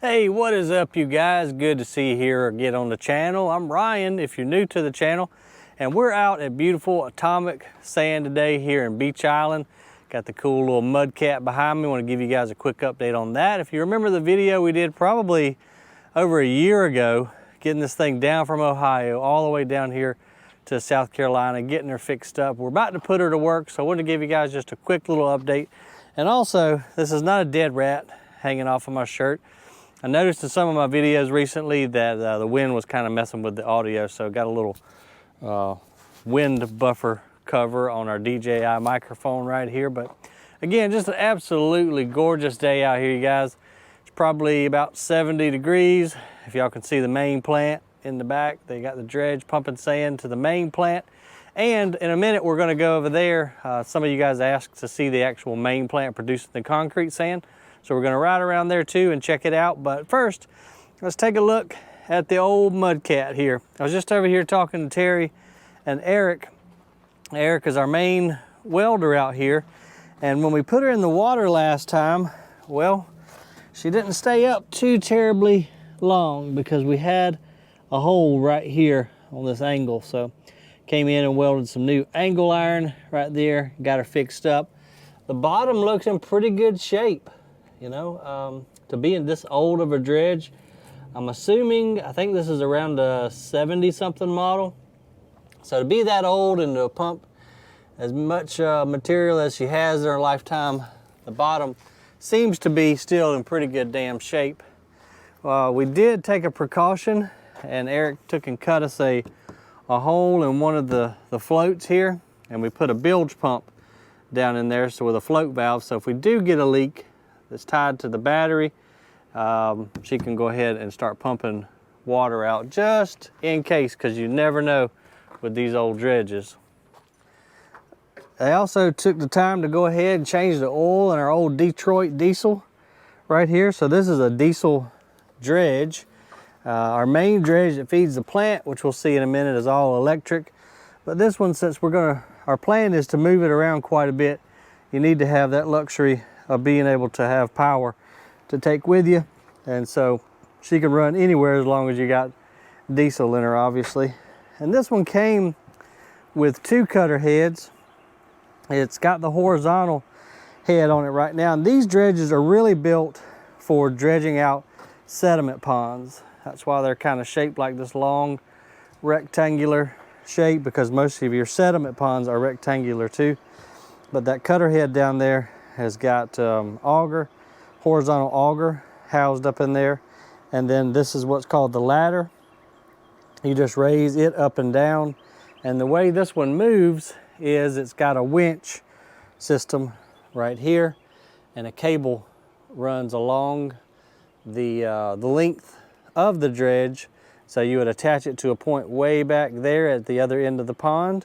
Hey, what is up, you guys? Good to see you here again on the channel. I'm Ryan, if you're new to the channel, and we're out at beautiful Atomic Sand today here in Beach Island. Got the cool little MudCat behind me. I want to give you guys a quick update on that. If you remember the video we did probably over a year ago, getting this thing down from Ohio all the way down here to South Carolina, getting her fixed up. We're about to put her to work, so I wanted to give you guys just a quick little update. And also, this is not a dead rat hanging off of my shirt. I noticed in some of my videos recently that the wind was kind of messing with the audio, so got a little wind buffer cover on our DJI microphone right here. But again, just an absolutely gorgeous day out here, you guys. It's probably about 70 degrees. If y'all can see the main plant in the back, they got the dredge pumping sand to the main plant. And in a minute, we're gonna go over there. Some of you guys asked to see the actual main plant producing the concrete sand. So we're gonna ride around there too and check it out. But first, let's take a look at the old MudCat here. I was just over here talking to Terry and Eric. Eric is our main welder out here. And when we put her in the water last time, well, she didn't stay up too terribly long because we had a hole right here on this angle. So came in and welded some new angle iron right there, got her fixed up. The bottom looks in pretty good shape. You know, to be in this old of a dredge, I'm assuming, I think this is around a 70-something model. So to be that old and to pump as much material as she has in her lifetime, the bottom seems to be still in pretty good damn shape. We did take a precaution, and Eric took and cut us a hole in one of the floats here, and we put a bilge pump down in there, so with a float valve, so if we do get a leak that's tied to the battery, she can go ahead and start pumping water out just in case, because you never know with these old dredges. They also took the time to go ahead and change the oil in our old Detroit diesel right here. So this is a diesel dredge. Our main dredge that feeds the plant, which we'll see in a minute, is all electric. But this one, since our plan is to move it around quite a bit, you need to have that luxury of being able to have power to take with you. And so she can run anywhere as long as you got diesel in her, obviously. And this one came with two cutter heads. It's got the horizontal head on it right now. And these dredges are really built for dredging out sediment ponds. That's why they're kind of shaped like this long rectangular shape, because most of your sediment ponds are rectangular too. But that cutter head down there has got horizontal auger housed up in there. And then this is what's called the ladder. You just raise it up and down. And the way this one moves is it's got a winch system right here, and a cable runs along the length of the dredge. So you would attach it to a point way back there at the other end of the pond,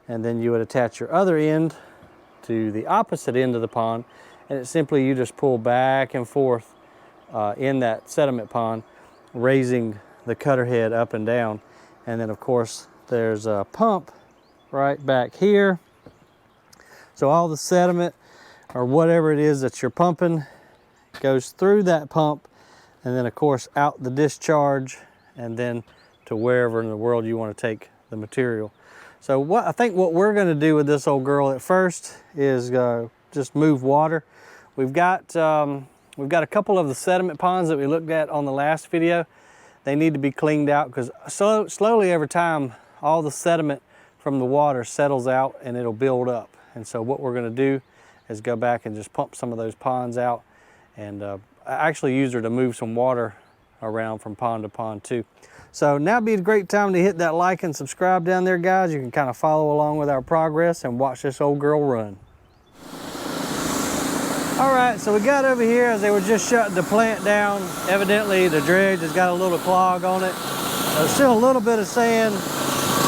and then you would attach your other end to the opposite end of the pond, and it's simply you just pull back and forth in that sediment pond, raising the cutter head up and down. And then of course there's a pump right back here, so all the sediment or whatever it is that you're pumping goes through that pump, and then of course out the discharge, and then to wherever in the world you want to take the material. So I think what we're going to do with this old girl at first is just move water. We've got a couple of the sediment ponds that we looked at on the last video. They need to be cleaned out, because slowly over time all the sediment from the water settles out and it'll build up. And so what we're going to do is go back and just pump some of those ponds out, and I actually use her to move some water around from pond to pond too. So now would be a great time to hit that like and subscribe down there, guys. You can kind of follow along with our progress and watch this old girl run. All right, so we got over here as they were just shutting the plant down. Evidently the dredge has got a little clog on it. There's still a little bit of sand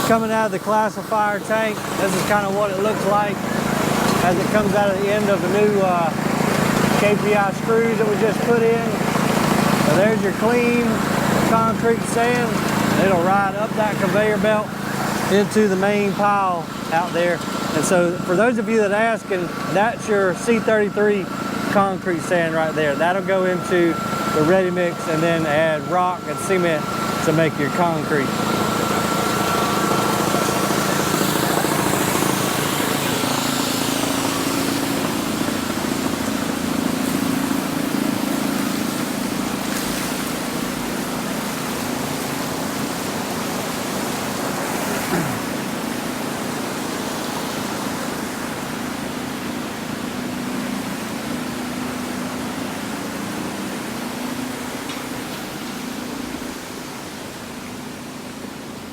coming out of the classifier tank. This is kind of what it looks like as it comes out of the end of the new KPI screws that we just put in. So there's your clean concrete sand. It'll ride up that conveyor belt into the main pile out there. And so for those of you that are asking, that's your C33 concrete sand right there. That'll go into the ready mix, and then add rock and cement to make your concrete.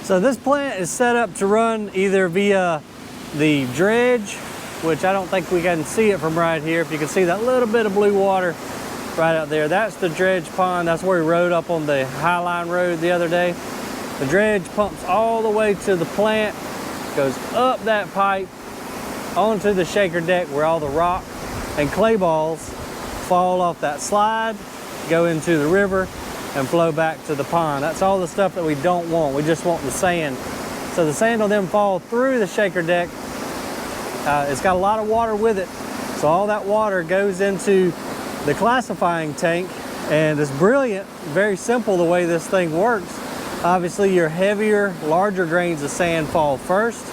So this plant is set up to run either via the dredge, which I don't think we can see it from right here. If you can see that little bit of blue water right out there, that's the dredge pond. That's where we rode up on the Highline Road the other day. The dredge pumps all the way to the plant, goes up that pipe onto the shaker deck where all the rock and clay balls fall off that slide, go into the river, and flow back to the pond. That's all the stuff that we don't want. We just want the sand. So the sand will then fall through the shaker deck. It's got a lot of water with it. So all that water goes into the classifying tank, and it's brilliant, very simple the way this thing works. Obviously your heavier, larger grains of sand fall first,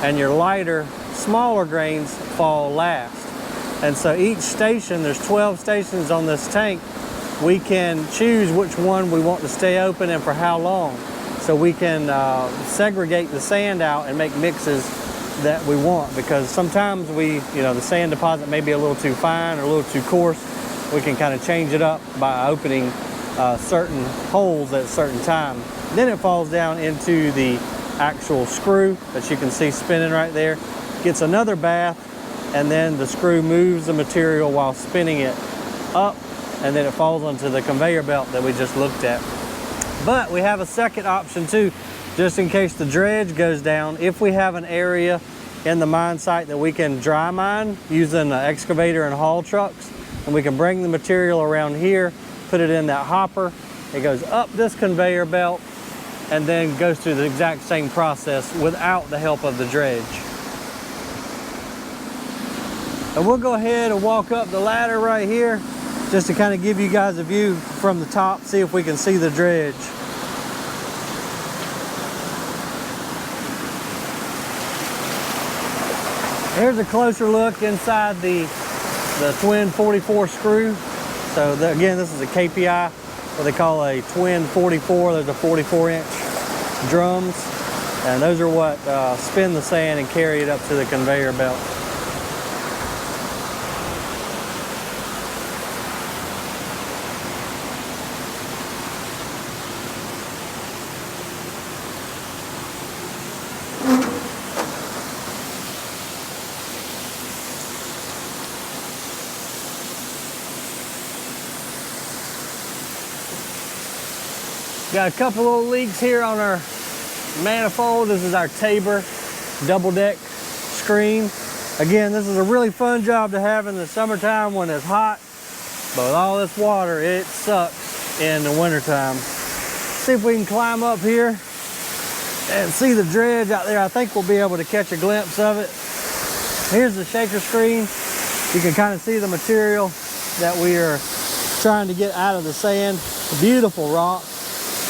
and your lighter, smaller grains fall last. And so each station, there's 12 stations on this tank, we can choose which one we want to stay open and for how long. So we can segregate the sand out and make mixes that we want, because sometimes the sand deposit may be a little too fine or a little too coarse. We can kind of change it up by opening certain holes at a certain time. Then it falls down into the actual screw that you can see spinning right there, gets another bath, and then the screw moves the material while spinning it up, and then it falls onto the conveyor belt that we just looked at. But we have a second option too, just in case the dredge goes down. If we have an area in the mine site that we can dry mine using an excavator and haul trucks, and we can bring the material around here, put it in that hopper, it goes up this conveyor belt, and then goes through the exact same process without the help of the dredge. And we'll go ahead and walk up the ladder right here, just to kind of give you guys a view from the top, see if we can see the dredge. Here's a closer look inside the twin 44 screw. So again, this is a KPI, what they call a twin 44. There's a 44-inch drums, and those are what spin the sand and carry it up to the conveyor belt. Got a couple little leaks here on our manifold. This is our Tabor double deck screen. Again, this is a really fun job to have in the summertime when it's hot, but with all this water, it sucks in the wintertime. See if we can climb up here and see the dredge out there. I think we'll be able to catch a glimpse of it. Here's the shaker screen. You can kind of see the material that we are trying to get out of the sand. Beautiful rock.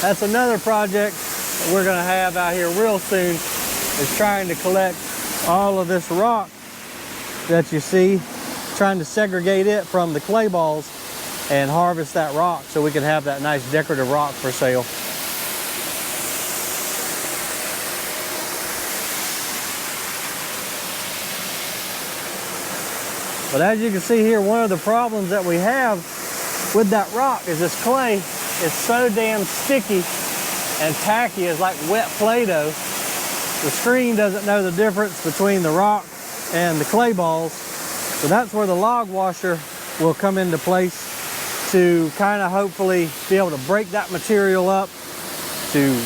That's another project that we're going to have out here real soon, is trying to collect all of this rock that you see, trying to segregate it from the clay balls and harvest that rock so we can have that nice decorative rock for sale. But as you can see here, one of the problems that we have with that rock is this clay is so damn sticky and tacky. It's like wet Play-Doh. The screen doesn't know the difference between the rock and the clay balls. So that's where the log washer will come into place to kind of hopefully be able to break that material up, to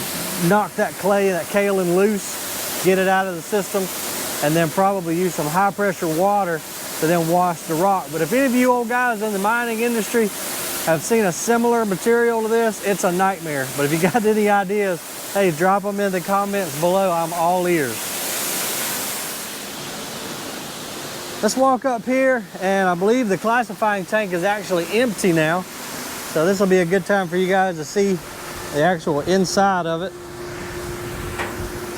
knock that clay and that kaolin loose, get it out of the system, and then probably use some high pressure water to then wash the rock. But if any of you old guys in the mining industry have seen a similar material to this, it's a nightmare. But if you got any ideas, hey, drop them in the comments below. I'm all ears. Let's walk up here, and I believe the classifying tank is actually empty now. So this will be a good time for you guys to see the actual inside of it.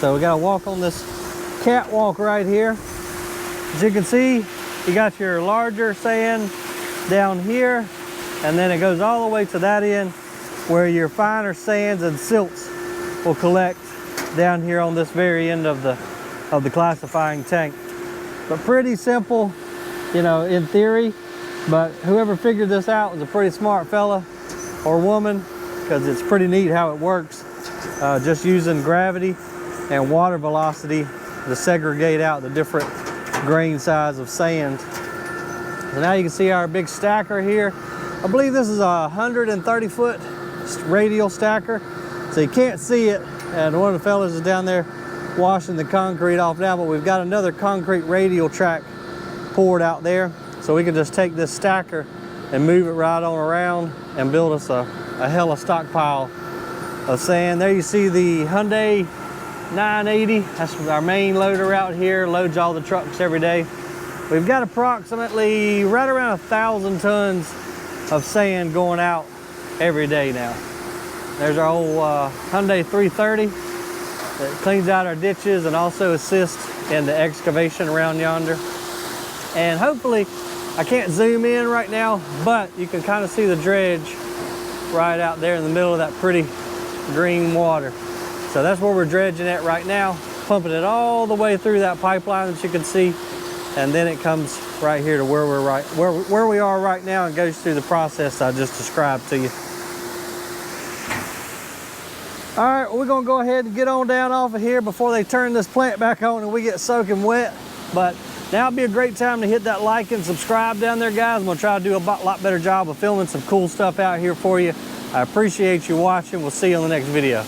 So we gotta walk on this catwalk right here. As you can see, you got your larger sand down here, and then it goes all the way to that end where your finer sands and silts will collect down here on this very end of the classifying tank. But pretty simple, you know, in theory, but whoever figured this out was a pretty smart fella or woman, because it's pretty neat how it works, just using gravity and water velocity to segregate out the different grain size of sand. So now you can see our big stacker here. I believe this is a 130-foot radial stacker, so you can't see it, and one of the fellas is down there washing the concrete off now, but we've got another concrete radial track poured out there, so we can just take this stacker and move it right on around and build us a hella stockpile of sand. There you see the Hyundai 980. That's our main loader out here, loads all the trucks every day. We've got approximately right around 1,000 tons of sand going out every day now. There's our old Hyundai 330 that cleans out our ditches and also assists in the excavation around yonder. And hopefully, I can't zoom in right now, but you can kind of see the dredge right out there in the middle of that pretty green water. So that's where we're dredging at right now, pumping it all the way through that pipeline that you can see, and then it comes right here to where we are right now and goes through the process I just described to you. All right, well, we're gonna go ahead and get on down off of here before they turn this plant back on and we get soaking wet. But now would be a great time to hit that like and subscribe down there, guys. I'm gonna try to do a lot better job of filming some cool stuff out here for you. I appreciate you watching. We'll see you on the next video.